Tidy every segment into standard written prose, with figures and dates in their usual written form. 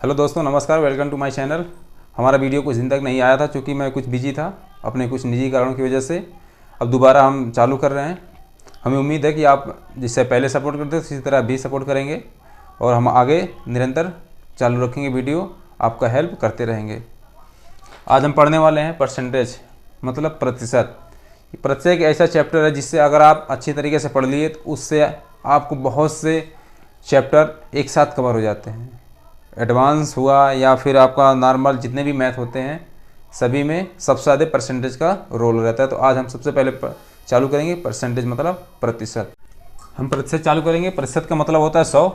Hello दोस्तों, नमस्कार। Welcome to my channel. हमारा वीडियो कुछ दिन तक नहीं आया था क्योंकि मैं कुछ बिजी था अपने कुछ निजी कारणों की वजह से। अब दोबारा हम चालू कर रहे हैं। हमें उम्मीद है कि आप जिससे पहले सपोर्ट करते थे उसी तरह भी सपोर्ट करेंगे और हम आगे निरंतर चालू रखेंगे, वीडियो आपका हेल्प करते रहेंगे। आज हम पढ़ने वाले हैं परसेंटेज, मतलब प्रतिशत। प्रतिशत एक ऐसा चैप्टर है जिससे अगर आप अच्छी तरीके से पढ़ लिए तो उससे आपको बहुत से चैप्टर एक साथ कवर हो जाते हैं। एडवांस हुआ या फिर आपका नॉर्मल, जितने भी मैथ होते हैं सभी में सबसे ज़्यादा परसेंटेज का रोल रहता है। तो आज हम सबसे पहले चालू करेंगे परसेंटेज, मतलब प्रतिशत। हम प्रतिशत चालू करेंगे। प्रतिशत का मतलब होता है 100।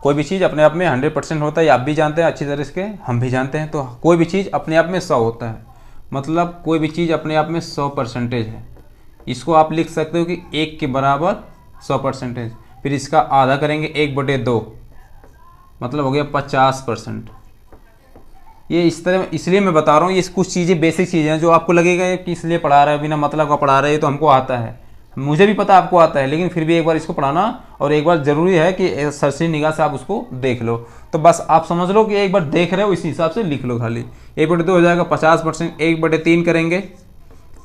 कोई भी चीज़ अपने आप में 100% होता है, आप भी जानते हैं अच्छी तरह से, हम भी जानते हैं। तो कोई भी चीज़ अपने आप में 100 होता है, मतलब कोई भी चीज़ अपने आप में 100% है। इसको आप लिख सकते हो कि 1 के बराबर 100%। फिर इसका आधा करेंगे 1/2, मतलब हो गया 50%। ये इस तरह इसलिए मैं बता रहा हूँ, ये कुछ चीज़ें बेसिक चीज़ें हैं जो आपको लगेगा कि इसलिए पढ़ा रहा है, बिना मतलब का पढ़ा रहे हैं, तो हमको आता है। मुझे भी पता आपको आता है, लेकिन फिर भी एक बार इसको पढ़ाना और एक बार ज़रूरी है कि सरसरी निगाह से आप उसको देख लो। तो बस आप समझ लो कि एक बार देख रहे हो, इसी हिसाब से लिख लो। खाली 1/2 हो जाएगा 50%। 1/3 करेंगे, ये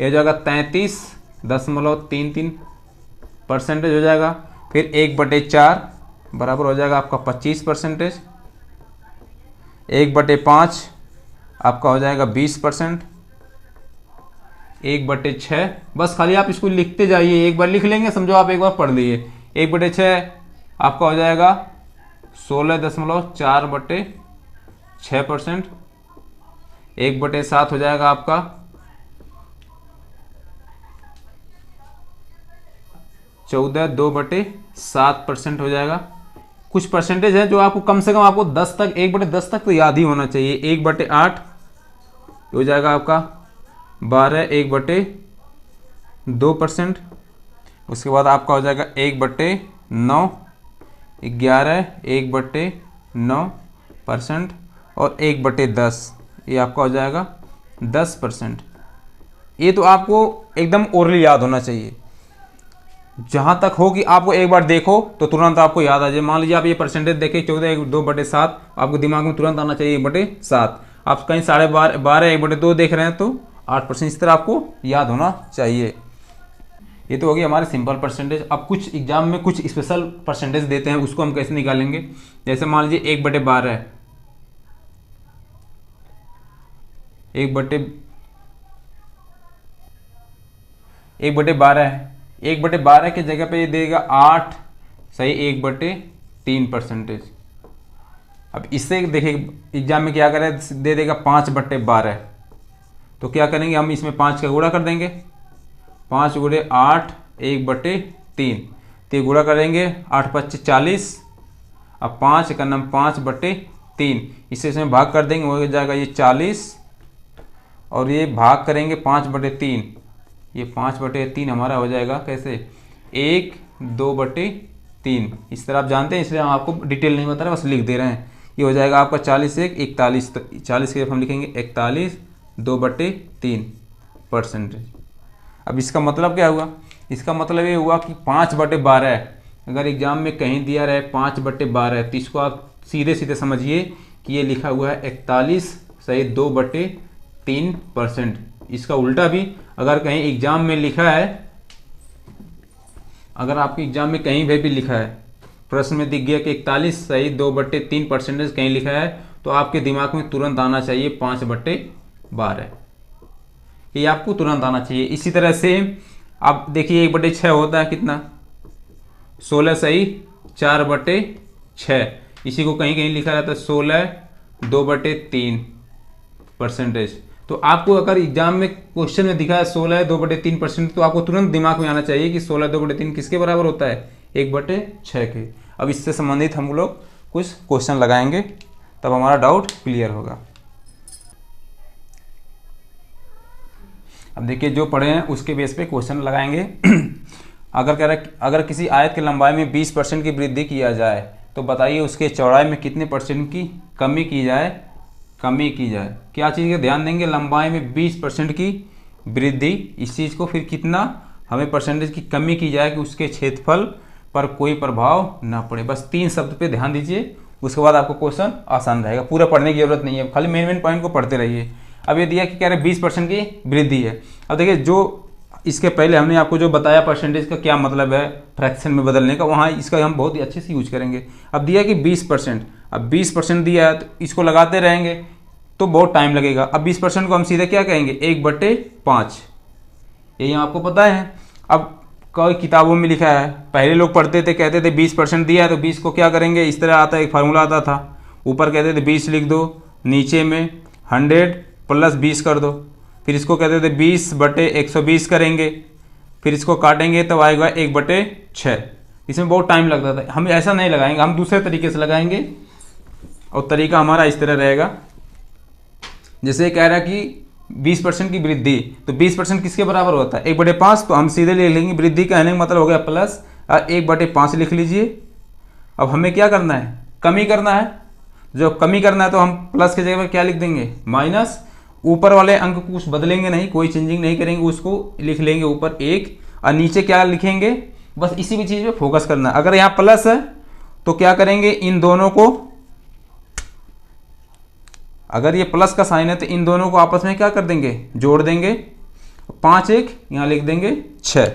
हो जाएगा 33.33% हो जाएगा। फिर 1/4 बराबर हो जाएगा आपका 25%। 1/5 आपका हो जाएगा 20%। 1/6, बस खाली आप इसको लिखते जाइए, एक बार लिख लेंगे, समझो आप एक बार पढ़ लिए। 1/6 आपका हो जाएगा 16.4/6%। 1/7 हो जाएगा आपका 14.2/7% हो जाएगा। कुछ परसेंटेज है जो आपको कम से कम आपको 10 तक, 1/10 तक तो याद ही होना चाहिए। 1/8 हो जाएगा आपका 12, 1/2%। उसके बाद आपका हो जाएगा 1/9, 11, 1/9% और 1/10, ये आपका हो जाएगा 10%। ये तो आपको एकदम ओरली याद होना चाहिए। जहाँ तक हो कि आपको एक बार देखो तो तुरंत आपको याद आ जाए। मान लीजिए आप ये परसेंटेज देखें 14/2/7, आपको दिमाग में तुरंत आना चाहिए 1/7। आप कहीं 12.5, 1/2 देख रहे हैं तो 8%, इस तरह आपको याद होना चाहिए। ये तो हो गया हमारे सिंपल परसेंटेज। अब कुछ एग्जाम में कुछ स्पेशल परसेंटेज देते हैं, उसको हम कैसे निकालेंगे। जैसे मान लीजिए 1/12 है, 1/12 है। 1/12 की जगह पे ये देगा 8, सही, 1/3%। अब इससे देखिए एग्जाम में क्या करें, दे देगा 5/12। तो क्या करेंगे हम, इसमें 5 का गुणा कर देंगे। 5 × 8 1/3, तो गुणा करेंगे 8 × 5 = 40। अब 5 का नाम 5/3, इसे इसमें भाग कर देंगे, हो जाएगा ये 40। और ये भाग करेंगे 5/3, ये 5/3 हमारा हो जाएगा कैसे, 1, 2/3। इस तरह आप जानते हैं, इसलिए हम आपको डिटेल नहीं बता रहे, बस लिख दे रहे हैं। ये हो जाएगा आपका 40, 1, 41। तो 40 के हम लिखेंगे 41, 2/3%। अब इसका मतलब क्या हुआ, इसका मतलब ये हुआ कि 5/12, अगर एग्जाम में कहीं दिया रहे 5/12, तो इसको आप सीधे सीधे समझिए कि ये लिखा हुआ है 41, सही, 2/3%। इसका उल्टा भी अगर कहीं एग्जाम में लिखा है, अगर आपके एग्जाम में कहीं भी लिखा है, प्रश्न में दिख गया कि 41, सही, 2/3% कहीं लिखा है, तो आपके दिमाग में तुरंत आना चाहिए 5/12। ये आपको तुरंत आना चाहिए। इसी तरह से आप देखिए 1/6 होता है कितना, 16, सही, 4/6। इसी को कहीं कहीं लिखा रहता है 16, 2/3%। तो आपको अगर एग्जाम में क्वेश्चन में दिखा है 16, 2/3%, तो आपको तुरंत दिमाग में आना चाहिए कि 16, 2/3 किसके बराबर होता है, 1/6 के। अब इससे संबंधित हम लोग कुछ क्वेश्चन लगाएंगे, तब हमारा डाउट क्लियर होगा। अब देखिए जो पढ़े हैं उसके बेस पे क्वेश्चन लगाएंगे। अगर कह रहा है अगर किसी आयत की लंबाई में 20% की वृद्धि किया जाए तो बताइए उसके चौड़ाई में कितने % की कमी की जाए। क्या चीज़ का ध्यान देंगे, लंबाई में 20% की वृद्धि, इस चीज़ को फिर कितना हमें परसेंटेज की कमी की जाए कि उसके क्षेत्रफल पर कोई प्रभाव ना पड़े। बस 3 शब्द पे ध्यान दीजिए, उसके बाद आपको क्वेश्चन आसान रहेगा, पूरा पढ़ने की जरूरत नहीं है, खाली मेन मेन पॉइंट को पढ़ते रहिए। अब ये दिया कि कह रहे 20% की वृद्धि है। अब देखिए जो इसके पहले हमने आपको जो बताया परसेंटेज का क्या मतलब है फ्रैक्शन में बदलने का, वहाँ इसका हम बहुत ही अच्छे से यूज करेंगे। अब दिया कि 20%, अब 20% दिया है तो इसको लगाते रहेंगे तो बहुत टाइम लगेगा। अब 20% को हम सीधे क्या कहेंगे 1/5, यही आपको पता है। अब कई किताबों में लिखा है, पहले लोग पढ़ते थे कहते थे 20% दिया है तो 20 को क्या करेंगे, इस तरह आता है, एक फार्मूला आता था, ऊपर कहते थे 20 लिख दो, नीचे में 100 + 20 कर दो, फिर इसको कहते थे 20/120 करेंगे, फिर इसको काटेंगे तब आएगा 1/6। इसमें बहुत टाइम लगता था। हम ऐसा नहीं लगाएंगे, हम दूसरे तरीके से लगाएंगे और तरीका हमारा इस तरह रहेगा। जैसे कह रहा कि 20% की वृद्धि, तो 20% किसके बराबर होता है 1/5, तो हम सीधे ले लेंगे वृद्धि कहने का मतलब हो गया प्लस 1/5 लिख लीजिए। अब हमें क्या करना है, कमी करना है। जो कमी करना है तो हम प्लस की जगह पर क्या लिख देंगे माइनस, ऊपर वाले अंक को कुछ बदलेंगे नहीं, कोई चेंजिंग नहीं करेंगे, उसको लिख लेंगे ऊपर 1 और नीचे क्या लिखेंगे, बस इसी भी चीज़ पे फोकस करना है। अगर यहाँ प्लस है तो क्या करेंगे, इन दोनों को, अगर ये प्लस का साइन है तो इन दोनों को आपस में क्या कर देंगे, जोड़ देंगे, 5 1 यहां लिख देंगे 6,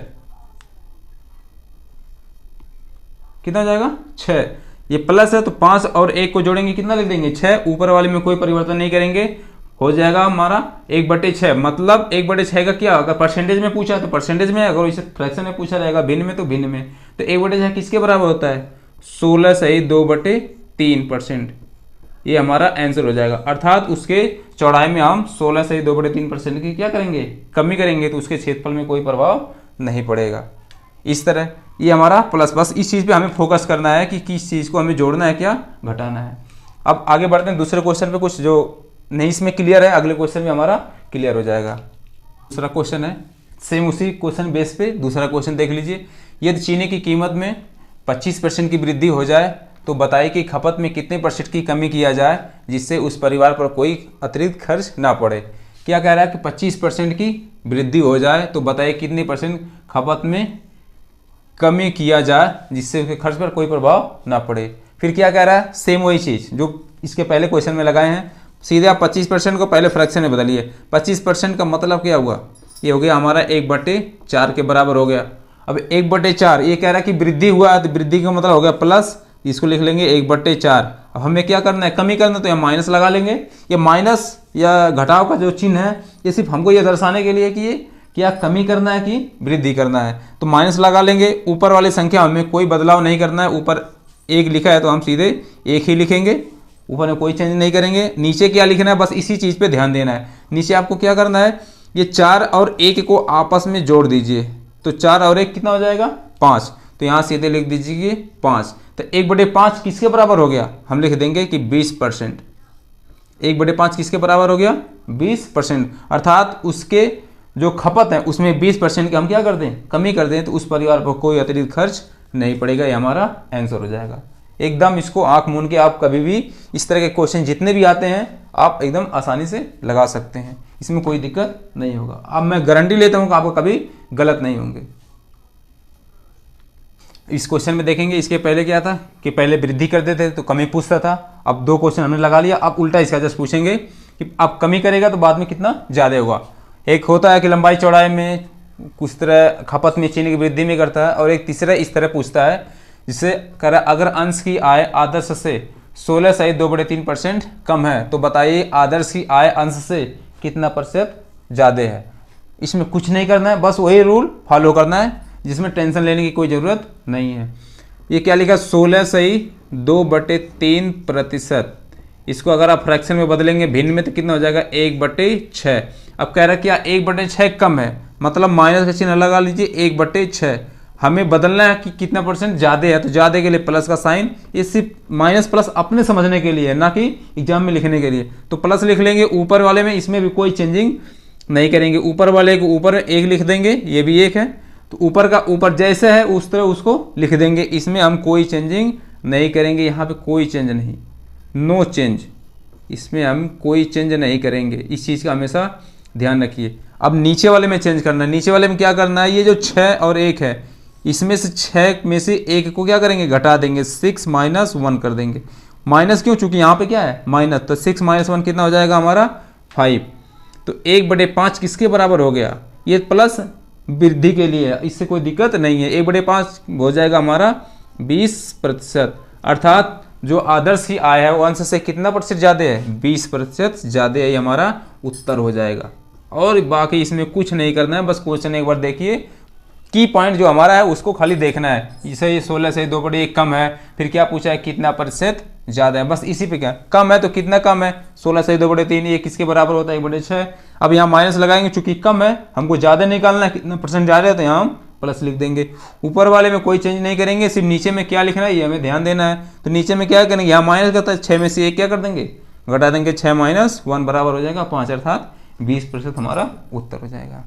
कितना हो जाएगा 6। ये प्लस है तो 5 और 1 को जोड़ेंगे, कितना लिख देंगे 6, ऊपर वाले में कोई परिवर्तन नहीं करेंगे, हो जाएगा हमारा 1/6। मतलब 1/6 का क्या, अगर परसेंटेज में पूछा तो परसेंटेज में, अगर इसे फ्रैक्शन में पूछा जाएगा भिन्न में तो भिन्न में। तो 1/6 किसके बराबर होता है 16 सही 2/3%। ये हमारा आंसर हो जाएगा। अर्थात उसके चौड़ाई में हम 16 से 2/3% की क्या करेंगे, कमी करेंगे, तो उसके क्षेत्रफल में कोई प्रभाव नहीं पड़ेगा। इस तरह ये हमारा प्लस, बस इस चीज़ पे हमें फोकस करना है कि किस चीज़ को हमें जोड़ना है क्या घटाना है। अब आगे बढ़ते हैं दूसरे क्वेश्चन पे, कुछ जो नहीं इसमें क्लियर है अगले क्वेश्चन में हमारा क्लियर हो जाएगा। दूसरा क्वेश्चन है सेम उसी क्वेश्चन बेस पे दूसरा क्वेश्चन देख लीजिए। यदि चीनी की कीमत में 25% की वृद्धि हो जाए तो बताइए कि खपत में कितने % की कमी किया जाए जिससे उस परिवार पर कोई अतिरिक्त खर्च ना पड़े। क्या कह रहा है कि 25% की वृद्धि हो जाए तो बताइए कितने % खपत में कमी किया जाए जिससे उसके खर्च पर कोई प्रभाव ना पड़े। फिर क्या कह रहा है, सेम वही चीज़ जो इसके पहले क्वेश्चन में लगाए हैं, सीधे आप 25% को पहले फ्रैक्शन में बदलिए। 25% का मतलब क्या हुआ, ये हो गया हमारा 1/4 के बराबर हो गया। अब 1/4 ये कह रहा है कि वृद्धि हुआ है तो वृद्धि का मतलब हो गया प्लस, इसको लिख लेंगे 1/4। अब हमें क्या करना है, कमी करना, तो यहाँ माइनस लगा लेंगे। ये माइनस या घटाव का जो चिन्ह है ये सिर्फ हमको ये दर्शाने के लिए कि ये क्या कमी करना है कि वृद्धि करना है, तो माइनस लगा लेंगे। ऊपर वाली संख्या हमें कोई बदलाव नहीं करना है, ऊपर 1 लिखा है तो हम सीधे 1 ही लिखेंगे, ऊपर में कोई चेंज नहीं करेंगे। नीचे क्या लिखना है, बस इसी चीज़ पे ध्यान देना है। नीचे आपको क्या करना है, ये 4 और 1 को आपस में जोड़ दीजिए, तो 4 और 1 कितना हो जाएगा 5, तो यहाँ सीधे लिख दीजिए 5। तो 1/5 किसके बराबर हो गया, हम लिख देंगे कि 20%। 1/5 किसके बराबर हो गया 20%। अर्थात उसके जो खपत है उसमें 20% के हम क्या कर दें, कमी कर दें, तो उस परिवार पर कोई अतिरिक्त खर्च नहीं पड़ेगा। ये हमारा आंसर हो जाएगा। एकदम इसको आंख मूंद के आप कभी भी इस तरह के क्वेश्चन जितने भी आते हैं आप एकदम आसानी से लगा सकते हैं, इसमें कोई दिक्कत नहीं होगा। अब मैं गारंटी लेता हूं कि आपको कभी गलत नहीं होंगे। इस क्वेश्चन में देखेंगे, इसके पहले क्या था कि पहले वृद्धि करते थे तो कमी पूछता था। अब 2 क्वेश्चन हमने लगा लिया, अब उल्टा इसका जस्ट पूछेंगे कि अब कमी करेगा तो बाद में कितना ज़्यादा होगा। एक होता है कि लंबाई चौड़ाई में कुछ तरह खपत में चीनी की वृद्धि में करता है, और एक तीसरा इस तरह पूछता है जिससे कह रहा है अगर अंश की आय आदर्श से 16 सही 2/3% कम है तो बताइए आदर्श की आय अंश से कितना % ज़्यादा है। इसमें कुछ नहीं करना है, बस वही रूल फॉलो करना है जिसमें टेंशन लेने की कोई ज़रूरत नहीं है। ये क्या लिखा 16 सही 2/3%। इसको अगर आप फ्रैक्शन में बदलेंगे भिन्न में तो कितना हो जाएगा 1/6। अब कह रहा है क्या 1/6 कम है, मतलब माइनस का चिन्ह लगा लीजिए 1/6। हमें बदलना है कि कितना % ज़्यादा है, तो ज़्यादा के लिए प्लस का साइन, ये सिर्फ माइनस प्लस अपने समझने के लिए है ना कि एग्जाम में लिखने के लिए। तो प्लस लिख लेंगे ऊपर वाले में, इसमें भी कोई चेंजिंग नहीं करेंगे। ऊपर वाले को ऊपर 1 लिख देंगे, ये भी 1 है, तो ऊपर का ऊपर जैसे है उस तरह उसको लिख देंगे। इसमें हम कोई चेंजिंग नहीं करेंगे, यहाँ पे कोई चेंज नहीं, नो चेंज, इसमें हम कोई चेंज नहीं करेंगे। इस चीज़ का हमेशा ध्यान रखिए। अब नीचे वाले में चेंज करना है। नीचे वाले में क्या करना है, ये जो 6 और 1 है इसमें से 6 में से 1 को क्या करेंगे घटा देंगे, 6 - 1 कर देंगे। माइनस क्यों, चूंकि यहाँ पे क्या है माइनस, तो 6 - 1 कितना हो जाएगा हमारा 5। तो 1/5 किसके बराबर हो गया, ये प्लस वृद्धि के लिए है, इससे कोई दिक्कत नहीं है। 1/5 हो जाएगा हमारा 20%, अर्थात जो आदर्श की आय है वो अंश से कितना प्रतिशत ज़्यादा है, 20% ज़्यादा है, ये हमारा उत्तर हो जाएगा। और बाकी इसमें कुछ नहीं करना है, बस क्वेश्चन एक बार देखिए, की पॉइंट जो हमारा है उसको खाली देखना है। इसे 16 से 2/1 कम है, फिर क्या पूछा है कितना प्रतिशत ज़्यादा है, बस इसी पे क्या कम है तो कितना कम है, 16 से 2/3, ये किसके बराबर होता है 1/6। अब यहाँ माइनस लगाएंगे, चूंकि कम है हमको ज़्यादा निकालना है, कितना परसेंट ज़्यादा है तो यहाँ हम प्लस लिख देंगे। ऊपर वाले में कोई चेंज नहीं करेंगे, सिर्फ नीचे में क्या लिखना है ये हमें ध्यान देना है। तो नीचे में क्या करेंगे, यहाँ माइनस करता है 6 में से 1 क्या कर देंगे घटा देंगे, 6 - 1 बराबर हो जाएगा 5, अर्थात 20% हमारा उत्तर हो जाएगा।